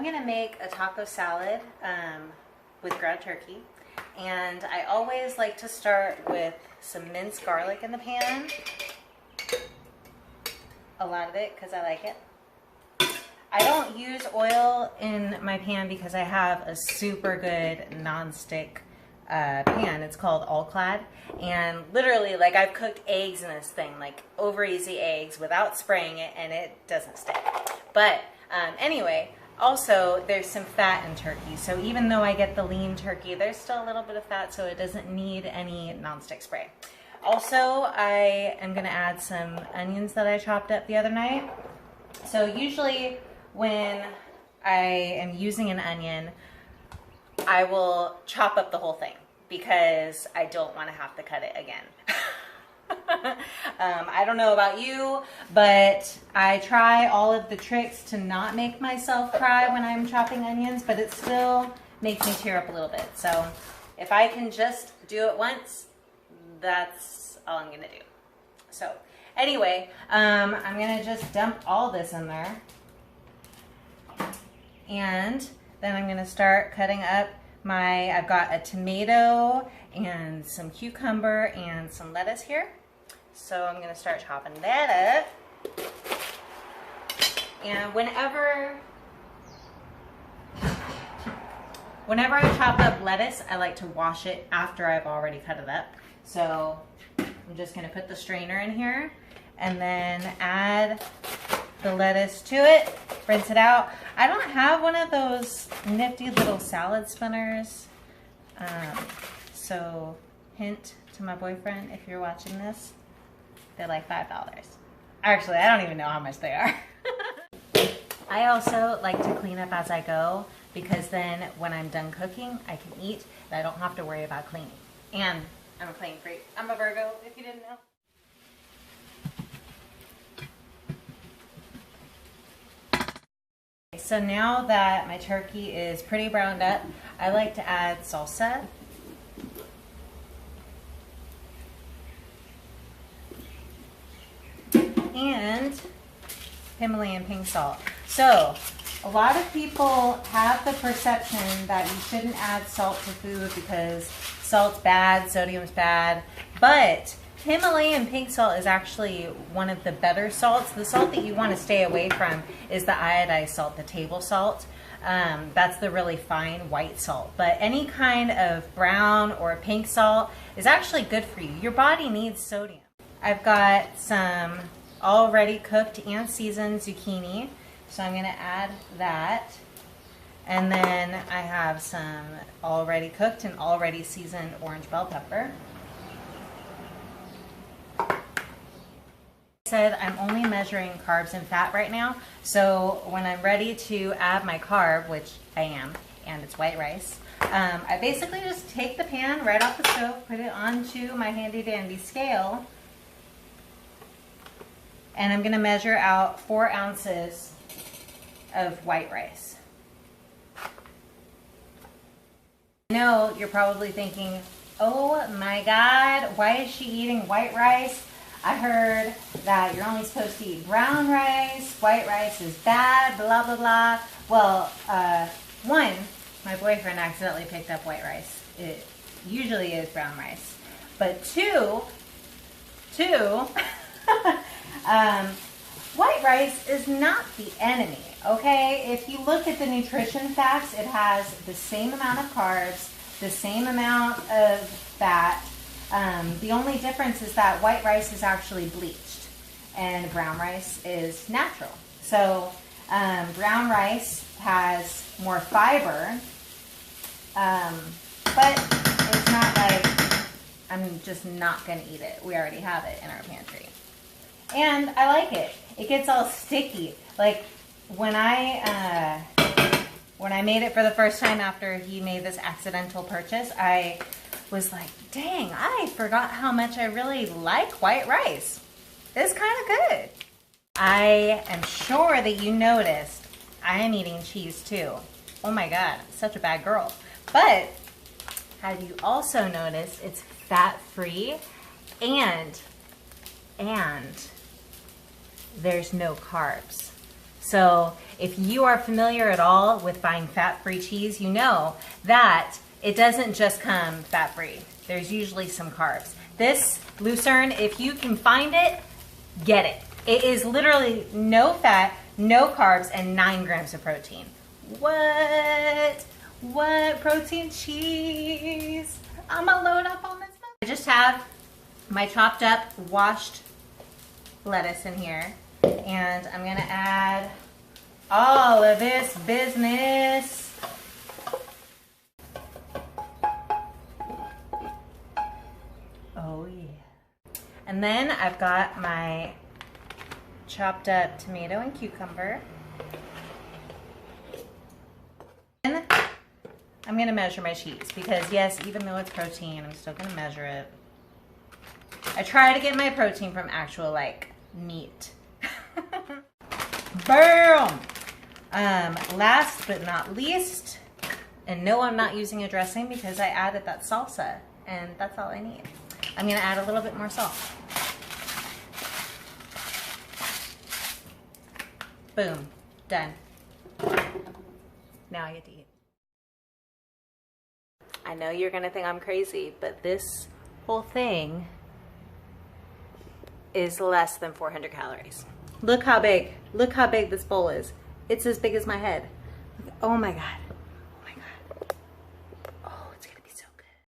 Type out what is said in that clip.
I'm gonna make a taco salad with ground turkey, and I always like to start with some minced garlic in the pan. A lot of it because I like it. I don't use oil in my pan because I have a super good non-stick pan. It's called All-Clad, and literally, like, I've cooked eggs in this thing, like over easy eggs without spraying it, and it doesn't stick. But anyway, also there's some fat in turkey, so even though I get the lean turkey, there's still a little bit of fat, so it doesn't need any non-stick spray. Also, I am gonna add some onions that I chopped up the other night. So usually when I am using an onion, I will chop up the whole thing because I don't want to have to cut it again. I don't know about you, but I try all of the tricks to not make myself cry when I'm chopping onions, but it still makes me tear up a little bit. So if I can just do it once, that's all I'm gonna do. So anyway, I'm gonna just dump all this in there, and then I'm gonna start cutting up I've got a tomato and some cucumber and some lettuce here. So I'm gonna start chopping that up. And whenever I chop up lettuce, I like to wash it after I've already cut it up. So I'm just gonna put the strainer in here and then add the lettuce to it, rinse it out. I don't have one of those nifty little salad spinners. So hint to my boyfriend, if you're watching this, they're like $5. Actually, I don't even know how much they are. I also like to clean up as I go, because then when I'm done cooking, I can eat and I don't have to worry about cleaning. And I'm a clean freak. I'm a Virgo, if you didn't know. So now that my turkey is pretty browned up, I like to add salsa. And Himalayan pink salt. So a lot of people have the perception that you shouldn't add salt to food because salt's bad, sodium's bad, but Himalayan pink salt is actually one of the better salts. The salt that you want to stay away from is the iodized salt, the table salt. That's the really fine white salt. But any kind of brown or pink salt is actually good for you. Your body needs sodium. I've got some already cooked and seasoned zucchini, so I'm going to add that. And then I have some already cooked and already seasoned orange bell pepper. Said I'm only measuring carbs and fat right now, so when I'm ready to add my carb, which I am, and it's white rice, I basically just take the pan right off the stove, put it onto my handy dandy scale, and I'm going to measure out 4 ounces of white rice. I know you're probably thinking, oh my God, why is she eating white rice? I heard that you're only supposed to eat brown rice, white rice is bad, blah, blah, blah. Well, one, my boyfriend accidentally picked up white rice. It usually is brown rice. But two, white rice is not the enemy, okay? If you look at the nutrition facts, it has the same amount of carbs, the same amount of fat. The only difference is that white rice is actually bleached and brown rice is natural. So brown rice has more fiber, but it's not like I'm just not going to eat it. We already have it in our pantry. And I like it. It gets all sticky. Like when I made it for the first time after he made this accidental purchase, I was like, dang, I forgot how much I really like white rice. It's kind of good. I am sure that you noticed I am eating cheese too. Oh my God, such a bad girl. But have you also noticed it's fat-free and there's no carbs. So if you are familiar at all with buying fat-free cheese, you know that it doesn't just come fat-free. There's usually some carbs. This Lucerne, if you can find it, get it. It is literally no fat, no carbs, and 9 grams of protein. What? What? Protein cheese? I'm gonna load up on this. I just have my chopped up, washed lettuce in here, and I'm gonna add all of this business. Oh yeah. And then I've got my chopped up tomato and cucumber. And I'm gonna measure my cheese because yes, even though it's protein, I'm still gonna measure it. I try to get my protein from actual like meat. Boom! Last but not least, and no, I'm not using a dressing because I added that salsa and that's all I need. I'm gonna add a little bit more salt. Boom, done. Now I get to eat. I know you're gonna think I'm crazy, but this whole thing is less than 400 calories. Look how big this bowl is. It's as big as my head. Oh my God.